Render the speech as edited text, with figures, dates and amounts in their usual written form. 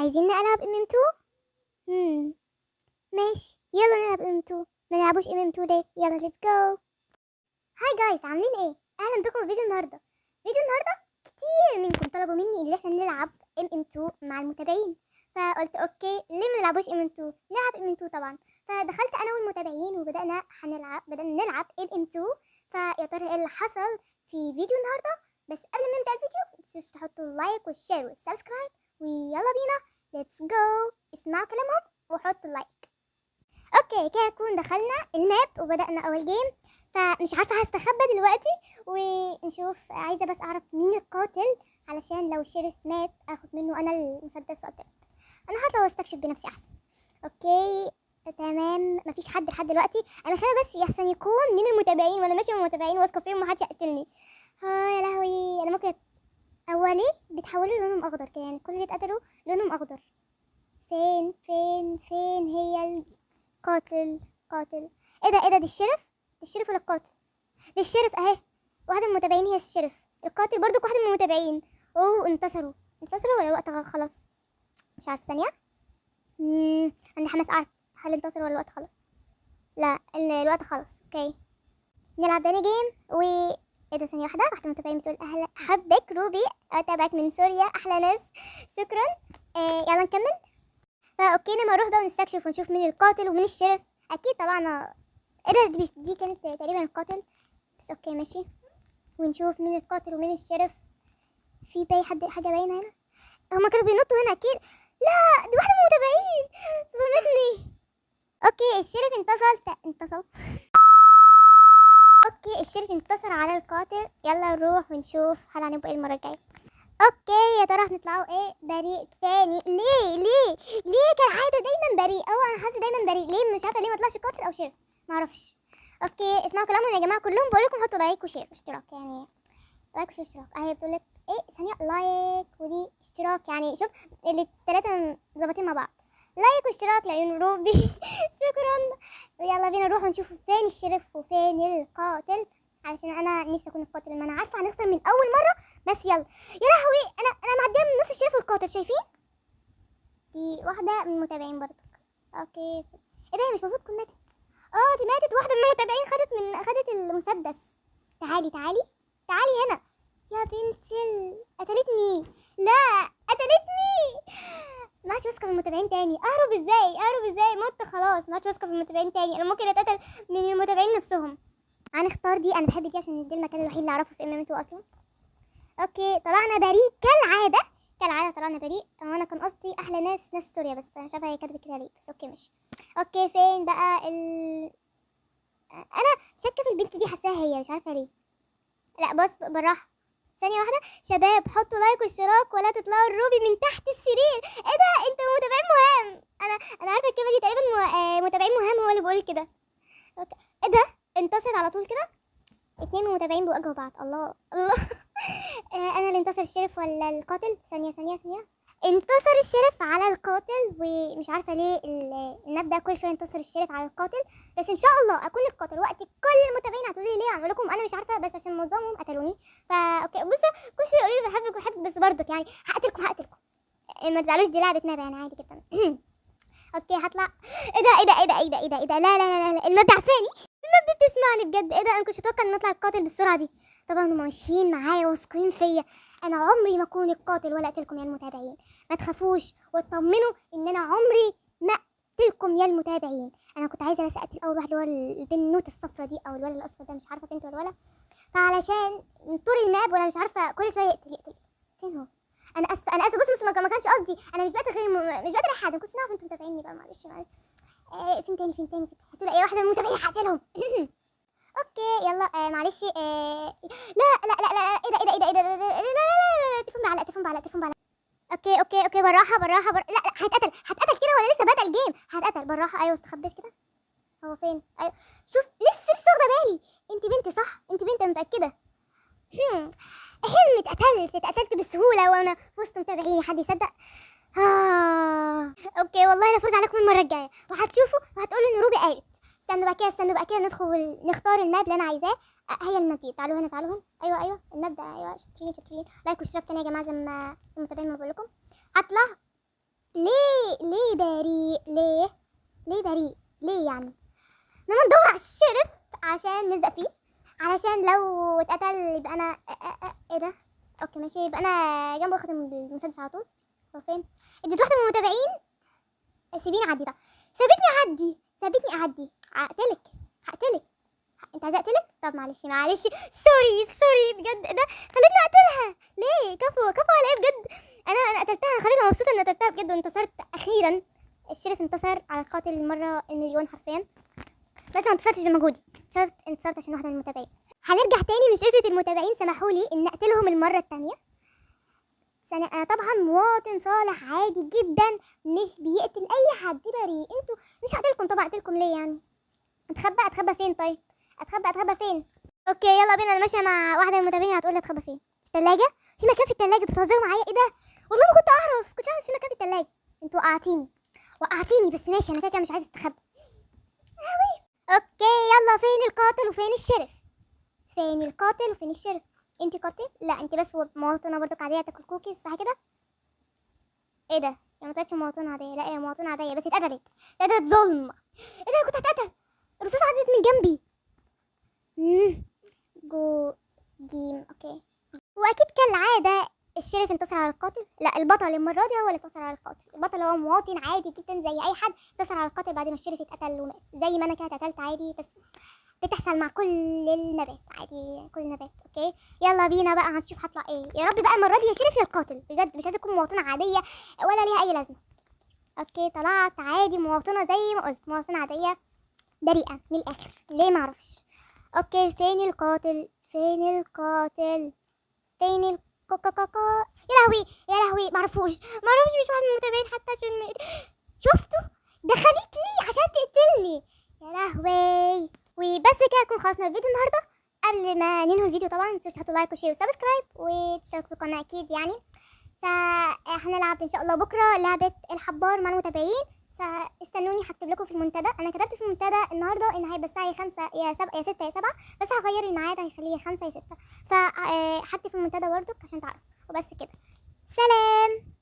عايزين نلعب MM2. ماشي، يلا نلعب MM2. ما نلعبوش MM2 ليه؟ يلا ليتس جو. هاي جايز، عاملين ايه؟ اهلا بكم في فيديو النهارده. كتير منكم طلبوا مني ان احنا نلعب MM2 مع المتابعين، فقلت اوكي ليه ما نلعبوش MM2؟ نلعب MM2 طبعا. فدخلت انا والمتابعين وبدأنا نلعب MM2. فيا ترى ايه اللي حصل في فيديو النهارده؟ بس قبل ما نبدأ الفيديو متنسوش تحطوا اللايك والشير والسبسكرايب، ويلا بينا ليتس جو. اسمعوا كلامهم وحطوا اللايك. اوكي كده نكون دخلنا الماب وبدأنا اول جيم. فمش عارفه هستخبى دلوقتي ونشوف. عايزه بس اعرف مين القاتل علشان لو الشريف مات اخد منه انا المسدس وقتها. انا هطلع واستكشف بنفسي احسن. اوكي تمام، مفيش حد لحد دلوقتي. انا خايفه بس يحسن يكون من المتابعين وانا ماشيه من المتابعين واثقه فيهم ومحدش يقتلني. يا لهوي، انا ممكن اولي بيتحولوا لونهم اخضر كده، يعني كل اللي اتقتلوا لونهم اخضر. فين هي قاتل. ايه ده دي الشرف ولا القاتل؟ دي الشرف اهي. واحده من المتابعين هي الشرف، القاتل برضو واحده من المتابعين. اوه انتصروا ولا الوقت خلاص؟ مش عارفه، ثانيه. عندي حماس اعرف هل انتصروا ولا الوقت خلاص. لا الوقت خلاص. اوكي نلعب تاني جيم. ايه ده، ثانيه واحده من المتابعين بتقول اهلا حبك روبي، اتابعك من سوريا، احلى ناس، شكرا. يلا نكمل. فاوكي لما نروح بقى ونستكشف ونشوف مين القاتل ومين الشرف. اكيد طبعا. ايه ده، دي كانت تقريبا القاتل، بس اوكي ماشي. ونشوف مين القاتل ومين الشرف. في باي حاجه باينه هنا. هما كانوا بينطوا هنا اكيد. لا دي واحده من المتابعين ظلمتني. اوكي الشرف انتصر. اوكي الشرف انتصر على القاتل. يلا نروح ونشوف هل هنبقى ايه المره الجايه. اوكي يا ترى هنطلعوا ايه بريء تاني؟ ليه كالعاده دايما بريء؟ انا حاسه دايما بريء، ليه مش عارفه ليه ما طلعش قاتل او شرف، معرفش. اوكي اسمعوا كلامهم يا جماعه كلهم، بقول لكم حطوا لايك وشير واشتراك، يعني لايك وشير اشتراك اهي بتقول لك ايه ثانيه. لايك ودي اشتراك، يعني شوف الثلاثه ظابطين مع بعض. لايك واشتراك لعيون روبي شكرا. يلا بينا نروح ونشوف فين الشرف وفين القاتل، علشان انا نفسي اكون القاتل. ما انا عارفه هنخسر من اول مره، بس يلا. يا لهوي انا معديه من نص الشرف والقاتل، شايفين؟ دي واحده من المتابعين برضه. اوكي ايه ده، هي مش المفروض تكون ماتت؟ دي ماتت. واحده من المتابعين خدت المسدس. تعالي هنا يا بنت قتلتني. لا قتلتني. ما عادش واثقه في المتابعين تاني. اهرب ازاي؟ مت خلاص، ما عادش واثقه في المتابعين تاني. انا ممكن اتقتل من المتابعين نفسهم. هنختار دي، انا بحب دي عشان دي المكان الوحيد اللي اعرفه في MM2 اصلا. اوكي طلعنا بريء كالعاده طلعنا بريء. انا كان قصدي احلى ناس سوريا، بس انا شايفه هي كاتبه كده ليه، بس اوكي ماشي. اوكي فين بقى انا شاكه في البنت دي، حاساها هي، مش عارفه ليه. لا بص بالراحه، ثانيه واحده. شباب حطوا لايك واشتراك ولا تطلعوا الروبي من تحت السرير. ايه ده، انت متابعين مهام. انا عارفه الكلمه دي تقريبا متابعين مهام هو اللي بيقول كده. اوكي ايه ده، انتصرت على طول كده. 2 متابعين بيواجهوا بعض. الله انا اللي انتصر، الشرف ولا القاتل؟ ثانيه. انتصر الشرف على القاتل، ومش عارفه ليه المبدأ كل شويه ينتصر الشرف على القاتل، بس ان شاء الله اكون القاتل وقت كل المتابعين هتقولوا لي ليه. هقول لكم انا مش عارفه، بس عشان معظمهم قتلوني. اوكي بصوا كل شويه يقولوا لي بحبك بس برضك يعني هقتلكم. ما تزعلوش، دي لعبه نبع يعني عادي جدا اوكي هطلع. ايه ده لا المبدأ عارفاني، بتسمعني بجد. ايه ده، انا كنتش اتوقع ان اطلع القاتل بالسرعه دي. طبعا هم ماشيين معايا واثقين فيا. انا عمري ما اكون القاتل ولا اقتلكم يا المتابعين، ما تخافوش واطمنوا ان انا عمري ما اقتلكم يا المتابعين. انا كنت عايزه بس اقتل اول واحد اللي هو البنوت الصفرا دي او الولد الاصفر ده، مش عارفه بنت ولا ولد. فعلشان طول الماب وانا مش عارفه كل شويه يقتل. فين هو؟ انا اسفه بص ما كانش قصدي. انا مش بقتل مش بقتل حد، ما كنتش نعرف انتوا متابعيني بقى، معلش. فين تاني هتقول اي واحده من المتابعين هقتلهم اوكي يلا. معلش. لا ايه ده تليفون بعلق. اوكي بالراحه. لا هتقتل كده ولا لسه بدأ الجيم؟ هتقتل بالراحه. ايوه استخبيت كده. هو فين؟ ايوه شوف لسه واخده بالي. انت بنت صح، انت بنت متاكده. اتقتلت بسهوله وانا في وسط متابعيني، حد يصدق؟ اوكي والله نفوز عليكم المره الجايه وهتشوفوا وهتقولوا ان روبي قالت. استنوا بقى كده ندخل نختار الماب اللي انا عايزاه. هي الماب دي. تعالوا هنا. ايوه الماب ده. ايوه شاطرين. لايك واشتراك تاني يا جماعه زي ما المتابعين ما بقول لكم. هطلع ليه بريء؟ ليه بريء؟ ليه يعني؟ لما ندور على الشرف عشان نلزق فيه، علشان لو اتقتل يبقى انا ايه ده؟ اوكي ماشي، يبقى انا جنبه ختم المسدس على طول. هو فين؟ اديت واحدة من المتابعين. سيبيني اعدي ده. سابتني اعدي. هقتلك. انت عايز اقتلك؟ طب معلش سوري بجد. ده خلتني اقتلها ليه؟ كفو على ايه بجد؟ انا قتلتها، خليني مبسوطه اني قتلتها بجد وانتصرت اخيرا. الشريف انتصر على القاتل المره المليون حرفيا، بس ما انتصرتش بمجهودي، انتصرت عشان واحده من المتابعين. هنرجع تاني لشرفة المتابعين، سمحوا لي ان اقتلهم المره التانيه. انا طبعا مواطن صالح عادي جدا، مش بيقتل اي حد، بريء. انتوا مش هقتلكم طبعا، اقتلكم ليه يعني؟ اتخبى فين طيب؟ اتخبى فين؟ اوكي يلا بينا. انا ماشيه مع واحده من المتابعين، هتقول لي اتخبى فين؟ في الثلاجه؟ في مكان في الثلاجه؟ انتوا بتهزروا معايا؟ ايه ده؟ والله ما كنت اعرف، كنتش عارف في مكان في الثلاجه. انتوا وقعتيني بس ماشي، انا كده مش عايزه استخبى. اوكي يلا، فين القاتل وفين الشرف؟ انت قاتل؟ لا انت بس مواطنه برضك عاديه تاكل كوكيز صح كده؟ ايه ده؟ يا ما طلعتش مواطنه عاديه، لا هي مواطنه عاديه بس اتقتلت ظلم. ايه ده؟ كنت هتقتل، الرصاص عدت من جنبي. جو جيم. اوكي، واكيد كالعاده الشريف انتصر على القاتل. لا، البطل المره دي هو اللي انتصر على القاتل. البطل هو مواطن عادي جدا زي اي حد، انتصر على القاتل بعد ما الشريف اتقتل ومات، زي ما انا كده اتقتلت عادي. بس بتحصل مع كل النبات عادي، كل النبات. اوكي يلا بينا بقى، هنشوف هطلع ايه. يا رب بقى المره دي يا شريف يا القاتل، بجد مش عايزه اكون مواطنه عاديه ولا ليها اي لازمه. اوكي طلعت عادي مواطنه زي ما قلت، مواطنه عاديه بريئه من الاخر، ليه معرفش. اوكي فين القاتل؟ فين الكوكاكا؟ يا لهوي معرفوش، مش واحد من المتابعين حتى عشان شفته دخلت لي عشان تقتلني. يا لهوي. وبس كده يكون خلصنا الفيديو النهارده. قبل ما ننهي الفيديو طبعا متنسوش تحطوا لايك وشير وسبسكرايب وتشتركوا في القناه اكيد يعني. فهنلعب ان شاء الله بكره لعبه الحبار مع المتابعين، فاستنوني. هكتب لكم في المنتدى، انا كتبت في المنتدى النهارده ان هيبقى الساعه 5 يا 7 يا 6 يا 7، بس هغير الميعاد هيخليه 5 يا 6. فهكتب في المنتدى برضك عشان تعرفوا. وبس كده، سلام.